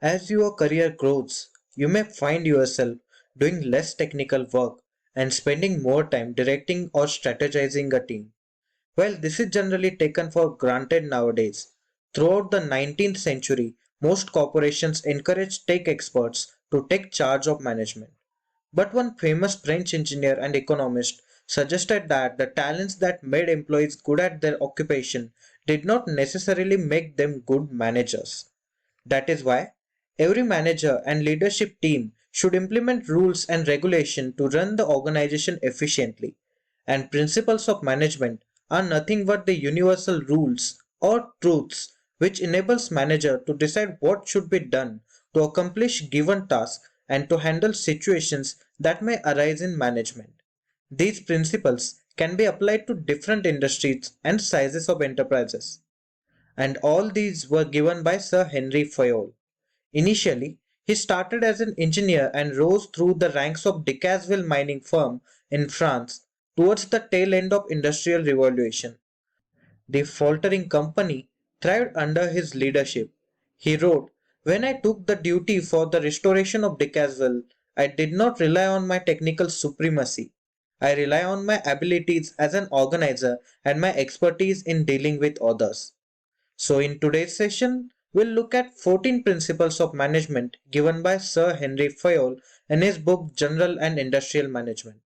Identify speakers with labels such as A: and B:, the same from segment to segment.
A: As your career grows, you may find yourself doing less technical work and spending more time directing or strategizing a team. Well, this is generally taken for granted nowadays. Throughout the 19th century, most corporations encouraged tech experts to take charge of management. But one famous French engineer and economist suggested that the talents that made employees good at their occupation did not necessarily make them good managers. That is why every manager and leadership team should implement rules and regulation to run the organization efficiently. And principles of management are nothing but the universal rules or truths which enables manager to decide what should be done to accomplish given tasks and to handle situations that may arise in management. These principles can be applied to different industries and sizes of enterprises, and all these were given by Sir Henry Fayol. Initially, he started as an engineer and rose through the ranks of Decazeville mining firm in France towards the tail end of Industrial Revolution. The faltering company thrived under his leadership. He wrote, "When I took the duty for the restoration of Decazeville, I did not rely on my technical supremacy. I rely on my abilities as an organizer and my expertise in dealing with others." So in today's session, we'll look at 14 principles of management given by Sir Henry Fayol in his book General and Industrial Management.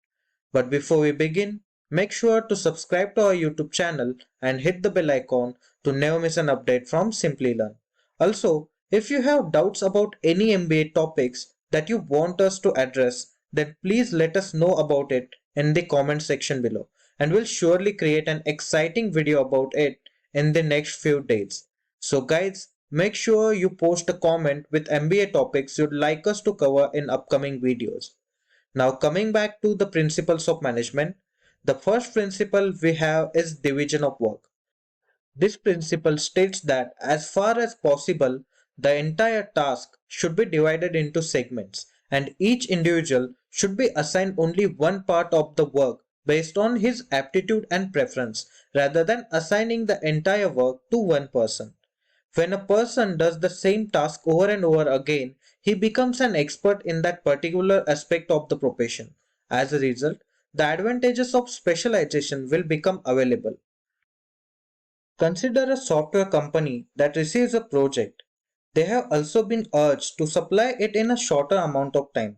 A: But before we begin, make sure to subscribe to our YouTube channel and hit the bell icon to never miss an update from Simplilearn. Also, if you have doubts about any MBA topics that you want us to address, then please let us know about it in the comment section below, and we'll surely create an exciting video about it in the next few days. So guys, make sure you post a comment with MBA topics you'd like us to cover in upcoming videos. Now coming back to the principles of management, the first principle we have is division of work. This principle states that as far as possible, the entire task should be divided into segments and each individual should be assigned only one part of the work based on his aptitude and preference rather than assigning the entire work to one person. When a person does the same task over and over again, he becomes an expert in that particular aspect of the profession. As a result, the advantages of specialization will become available. Consider a software company that receives a project. They have also been urged to supply it in a shorter amount of time.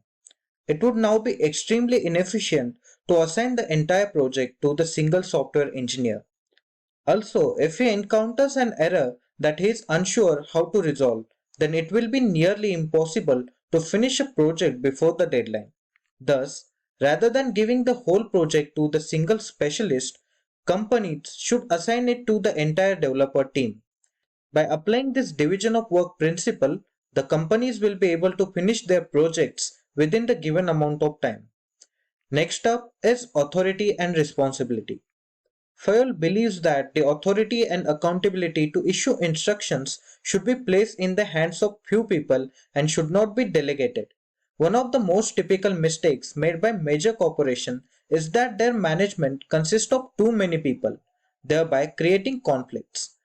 A: It would now be extremely inefficient to assign the entire project to the single software engineer. Also, if he encounters an error that he is unsure how to resolve, then it will be nearly impossible to finish a project before the deadline. Thus, rather than giving the whole project to the single specialist, companies should assign it to the entire developer team. By applying this division of work principle, the companies will be able to finish their projects within the given amount of time. Next up is authority and responsibility. Fayol believes that the authority and accountability to issue instructions should be placed in the hands of few people and should not be delegated. One of the most typical mistakes made by major corporations is that their management consists of too many people, thereby creating conflicts.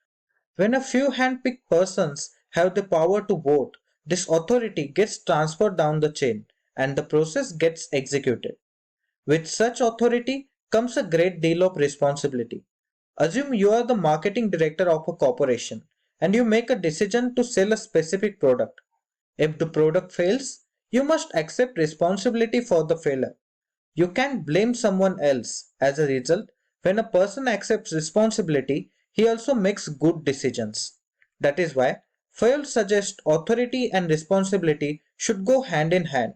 A: When a few hand-picked persons have the power to vote, this authority gets transferred down the chain and the process gets executed. With such authority comes a great deal of responsibility. Assume you are the marketing director of a corporation and you make a decision to sell a specific product. If the product fails, you must accept responsibility for the failure. You can't blame someone else. As a result, when a person accepts responsibility, he also makes good decisions. That is why Fayol suggests authority and responsibility should go hand in hand.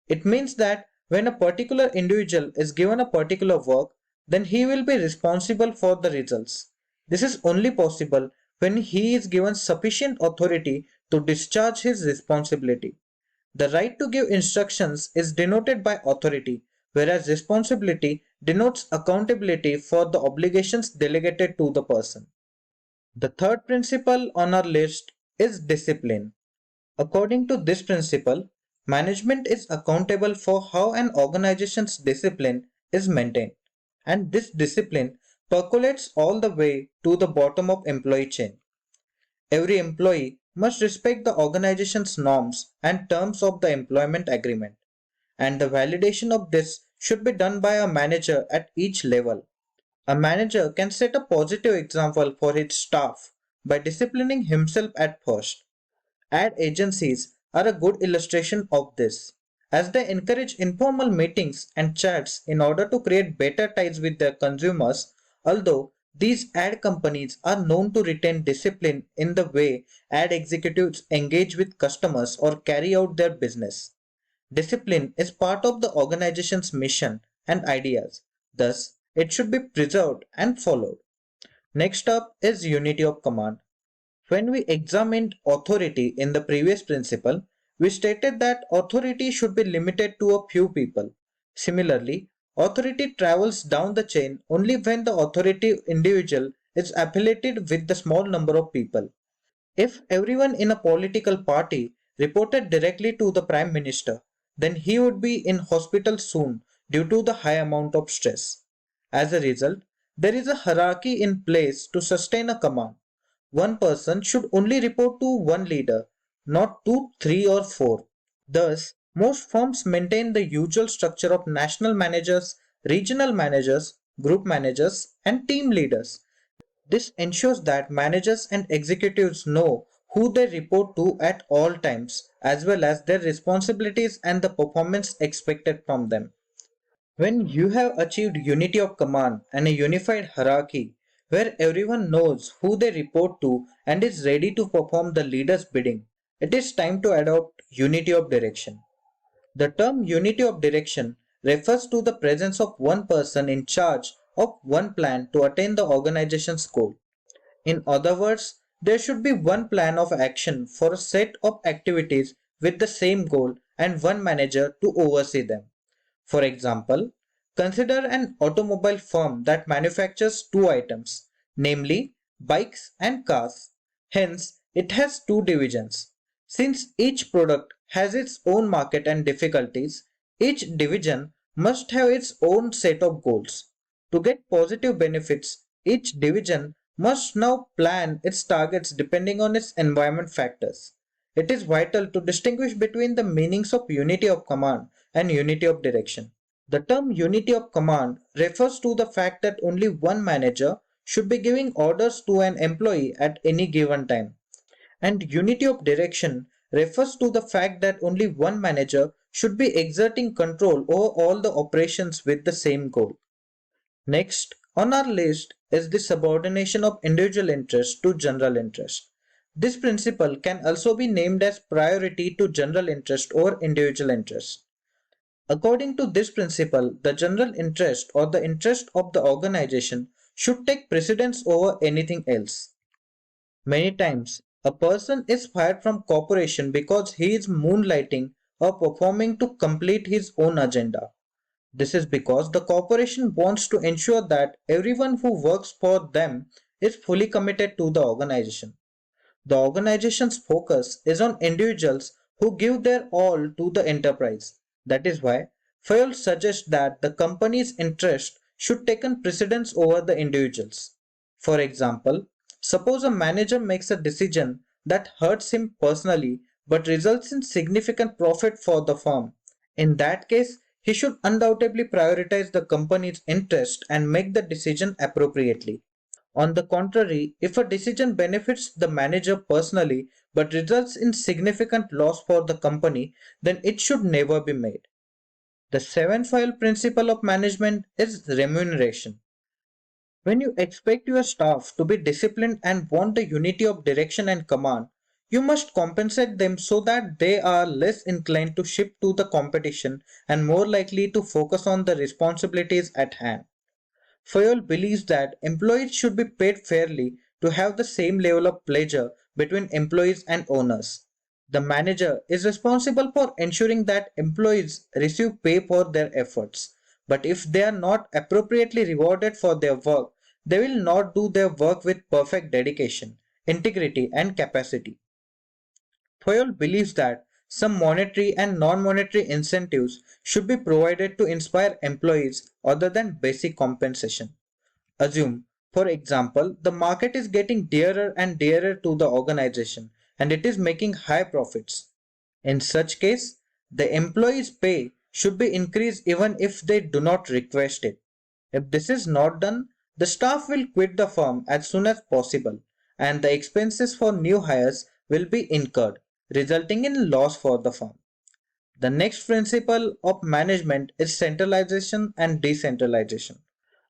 A: It means that when a particular individual is given a particular work, then he will be responsible for the results. This is only possible when he is given sufficient authority to discharge his responsibility. The right to give instructions is denoted by authority, whereas responsibility denotes accountability for the obligations delegated to the person. The third principle on our list is discipline. According to this principle, management is accountable for how an organization's discipline is maintained, and this discipline percolates all the way to the bottom of employee chain. Every employee must respect the organization's norms and terms of the employment agreement, and the validation of this should be done by a manager at each level. A manager can set a positive example for his staff by disciplining himself at first. Ad agencies are a good illustration of this, as they encourage informal meetings and chats in order to create better ties with their consumers, although these ad companies are known to retain discipline in the way ad executives engage with customers or carry out their business. Discipline is part of the organization's mission and ideas, thus, it should be preserved and followed. Next up is unity of command. When we examined authority in the previous principle, we stated that authority should be limited to a few people. Similarly, authority travels down the chain only when the authority individual is affiliated with the small number of people. If everyone in a political party reported directly to the Prime Minister, then he would be in hospital soon due to the high amount of stress. As a result, there is a hierarchy in place to sustain a command. One person should only report to one leader, not to three or four. Thus, most firms maintain the usual structure of national managers, regional managers, group managers, and team leaders. This ensures that managers and executives know who they report to at all times, as well as their responsibilities and the performance expected from them. When you have achieved unity of command and a unified hierarchy, where everyone knows who they report to and is ready to perform the leader's bidding, it is time to adopt unity of direction. The term unity of direction refers to the presence of one person in charge of one plan to attain the organization's goal. In other words, there should be one plan of action for a set of activities with the same goal and one manager to oversee them. For example, consider an automobile firm that manufactures two items, namely bikes and cars. Hence, it has two divisions. Since each product has its own market and difficulties, each division must have its own set of goals. To get positive benefits, each division must now plan its targets depending on its environment factors. It is vital to distinguish between the meanings of unity of command and unity of direction. The term unity of command refers to the fact that only one manager should be giving orders to an employee at any given time. And unity of direction refers to the fact that only one manager should be exerting control over all the operations with the same goal. Next on our list is the subordination of individual interest to general interest. This principle can also be named as priority to general interest or individual interest. According to this principle, the general interest or the interest of the organization should take precedence over anything else. Many times, a person is fired from corporation because he is moonlighting or performing to complete his own agenda. This is because the corporation wants to ensure that everyone who works for them is fully committed to the organization. The organization's focus is on individuals who give their all to the enterprise. That is why Fayol suggests that the company's interest should take precedence over the individuals. For example, suppose a manager makes a decision that hurts him personally but results in significant profit for the firm. In that case, he should undoubtedly prioritize the company's interest and make the decision appropriately. On the contrary, if a decision benefits the manager personally but results in significant loss for the company, then it should never be made. The seventh file principle of management is remuneration. When you expect your staff to be disciplined and want the unity of direction and command, you must compensate them so that they are less inclined to shift to the competition and more likely to focus on the responsibilities at hand. Fayol believes that employees should be paid fairly to have the same level of pleasure between employees and owners. The manager is responsible for ensuring that employees receive pay for their efforts. But if they are not appropriately rewarded for their work, they will not do their work with perfect dedication, integrity, and capacity. Fayol believes that some monetary and non-monetary incentives should be provided to inspire employees other than basic compensation. Assume, for example, the market is getting dearer and dearer to the organization and it is making high profits. In such case, the employee's pay should be increased even if they do not request it. If this is not done, the staff will quit the firm as soon as possible and the expenses for new hires will be incurred, resulting in loss for the firm. The next principle of management is centralization and decentralization.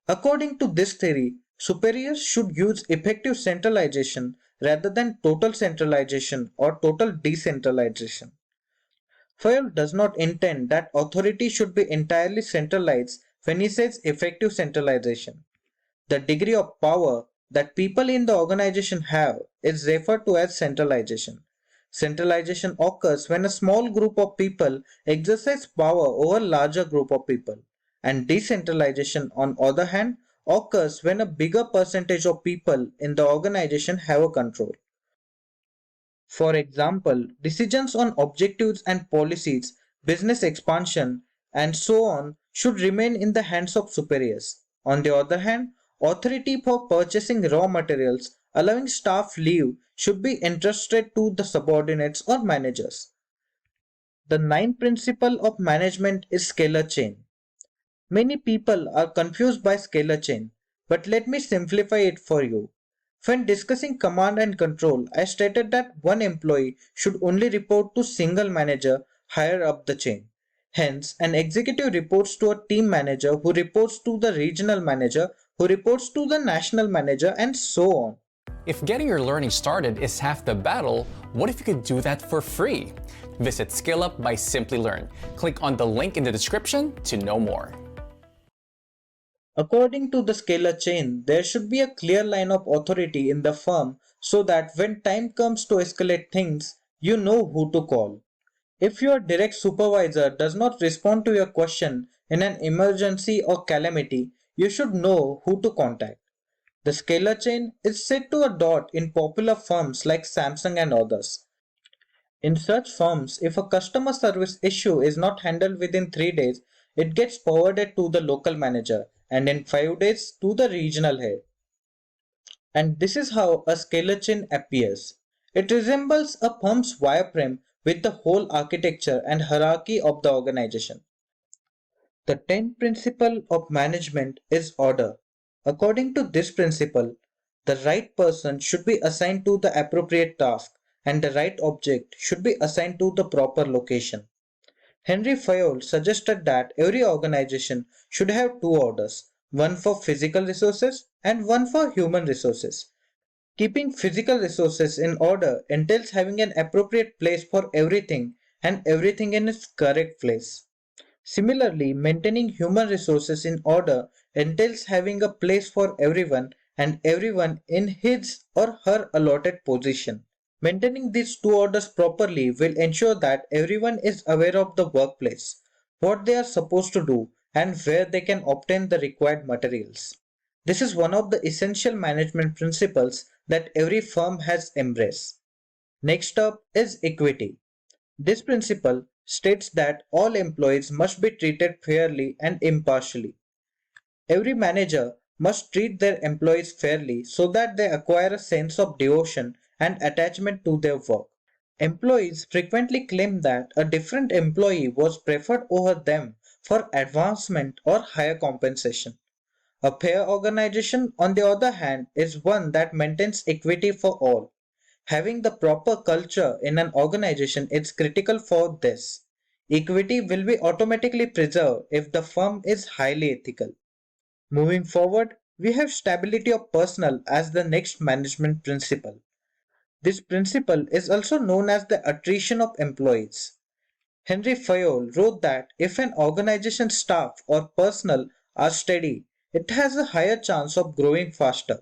A: According to this theory, superiors should use effective centralization rather than total centralization or total decentralization. Fayol does not intend that authority should be entirely centralized when he says effective centralization. The degree of power that people in the organization have is referred to as centralization. Centralization occurs when a small group of people exercise power over a larger group of people, and decentralization, on the other hand, occurs when a bigger percentage of people in the organization have a control. For example, decisions on objectives and policies, business expansion, and so on should remain in the hands of superiors. On the other hand, authority for purchasing raw materials, allowing staff leave, should be entrusted to the subordinates or managers. The ninth principle of management is scalar chain. Many people are confused by scalar chain, but let me simplify it for you. When discussing command and control, I stated that one employee should only report to single manager higher up the chain. Hence, an executive reports to a team manager who reports to the regional manager who reports to the national manager and so on.
B: If getting your learning started is half the battle, what if you could do that for free? Visit Skill Up by Simplilearn. Click on the link in the description to know more.
A: According to the scalar chain, there should be a clear line of authority in the firm so that when time comes to escalate things, you know who to call. If your direct supervisor does not respond to your question in an emergency or calamity, you should know who to contact. The scalar chain is set to a dot in popular firms like Samsung and others. In such firms, if a customer service issue is not handled within 3 days, it gets forwarded to the local manager and in 5 days to the regional head. And this is how a scalar chain appears. It resembles a firm's wireframe with the whole architecture and hierarchy of the organization. The 10th principle of management is order. According to this principle, the right person should be assigned to the appropriate task and the right object should be assigned to the proper location. Henry Fayol suggested that every organization should have two orders, one for physical resources and one for human resources. Keeping physical resources in order entails having an appropriate place for everything and everything in its correct place. Similarly, maintaining human resources in order entails having a place for everyone and everyone in his or her allotted position. Maintaining these two orders properly will ensure that everyone is aware of the workplace, what they are supposed to do, and where they can obtain the required materials. This is one of the essential management principles that every firm has embraced. Next up is equity. This principle states that all employees must be treated fairly and impartially. Every manager must treat their employees fairly so that they acquire a sense of devotion and attachment to their work. Employees frequently claim that a different employee was preferred over them for advancement or higher compensation. A fair organization, on the other hand, is one that maintains equity for all. Having the proper culture in an organization is critical for this. Equity will be automatically preserved if the firm is highly ethical. Moving forward, we have stability of personnel as the next management principle. This principle is also known as the attrition of employees. Henry Fayol wrote that if an organization's staff or personnel are steady, it has a higher chance of growing faster.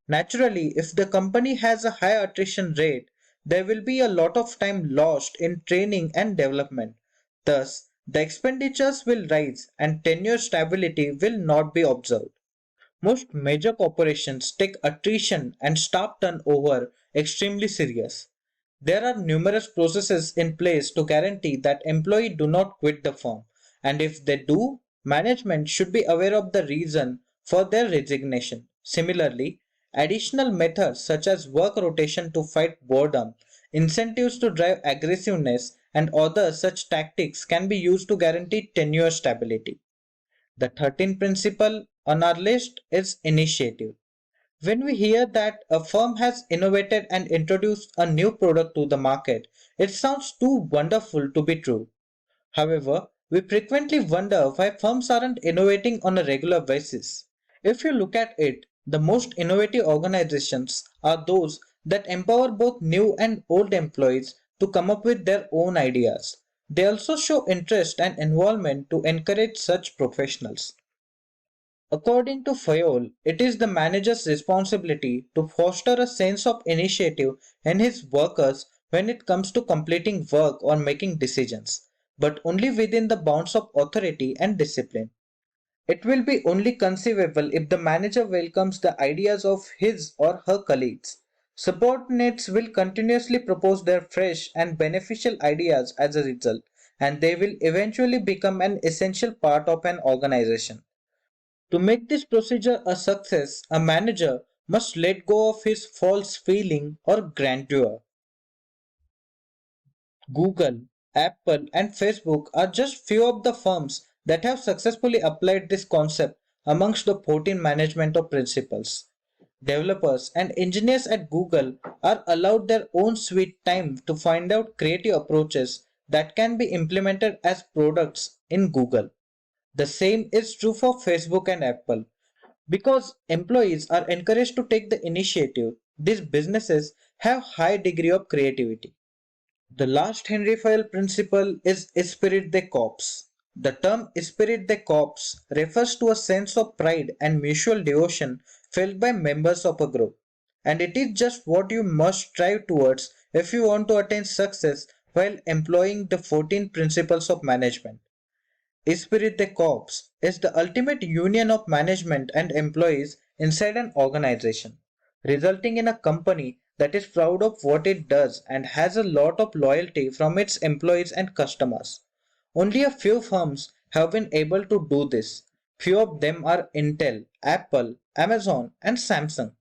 A: Naturally, if the company has a high attrition rate, there will be a lot of time lost in training and development. Thus, the expenditures will rise and tenure stability will not be observed. Most major corporations take attrition and staff turnover extremely serious. There are numerous processes in place to guarantee that employees do not quit the firm, and if they do, management should be aware of the reason for their resignation. Similarly, additional methods such as work rotation to fight boredom, incentives to drive aggressiveness, and other such tactics can be used to guarantee tenure stability. The 13th principle on our list is initiative. When we hear that a firm has innovated and introduced a new product to the market, it sounds too wonderful to be true. However, we frequently wonder why firms aren't innovating on a regular basis. If you look at it, the most innovative organizations are those that empower both new and old employees to come up with their own ideas. They also show interest and involvement to encourage such professionals. According to Fayol, it is the manager's responsibility to foster a sense of initiative in his workers when it comes to completing work or making decisions, but only within the bounds of authority and discipline. It will be only conceivable if the manager welcomes the ideas of his or her colleagues. Subordinates will continuously propose their fresh and beneficial ideas as a result, and they will eventually become an essential part of an organization. To make this procedure a success, a manager must let go of his false feeling or grandeur. Google, Apple, and Facebook are just few of the firms that have successfully applied this concept amongst the 14 management of principles. Developers and engineers at Google are allowed their own sweet time to find out creative approaches that can be implemented as products in Google. The same is true for Facebook and Apple. Because employees are encouraged to take the initiative, these businesses have high degree of creativity. The last Henry Fayol principle is Esprit de Corps. The term Esprit de Corps refers to a sense of pride and mutual devotion felt by members of a group. And it is just what you must strive towards if you want to attain success while employing the 14 principles of management. Esprit de Corps is the ultimate union of management and employees inside an organization, resulting in a company that is proud of what it does and has a lot of loyalty from its employees and customers. Only a few firms have been able to do this. Few of them are Intel, Apple, Amazon, and Samsung.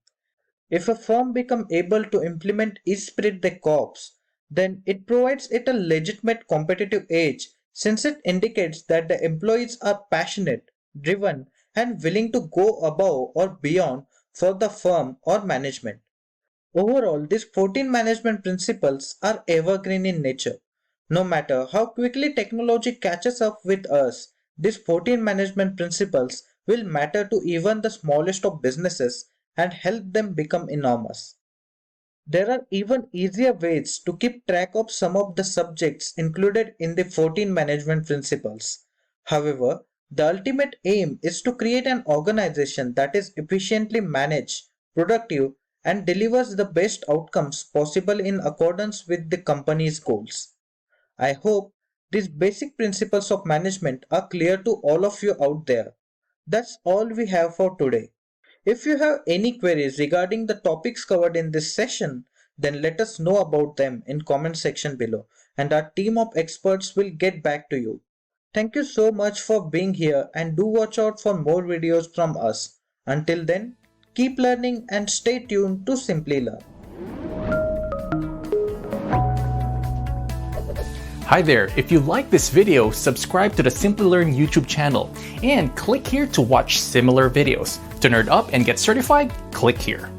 A: If a firm becomes able to implement Esprit de Corps, then it provides it a legitimate competitive edge since it indicates that the employees are passionate, driven, and willing to go above or beyond for the firm or management. Overall, these 14 management principles are evergreen in nature. No matter how quickly technology catches up with us, these 14 management principles will matter to even the smallest of businesses and help them become enormous. There are even easier ways to keep track of some of the subjects included in the 14 management principles. However, the ultimate aim is to create an organization that is efficiently managed, productive, and delivers the best outcomes possible in accordance with the company's goals. I hope these basic principles of management are clear to all of you out there. That's all we have for today. If you have any queries regarding the topics covered in this session, then let us know about them in comment section below and our team of experts will get back to you. Thank you so much for being here and do watch out for more videos from us. Until then, keep learning and stay tuned to Simplilearn.
B: Hi there, if you like this video, subscribe to the Simplilearn YouTube channel and click here to watch similar videos. To nerd up and get certified, click here.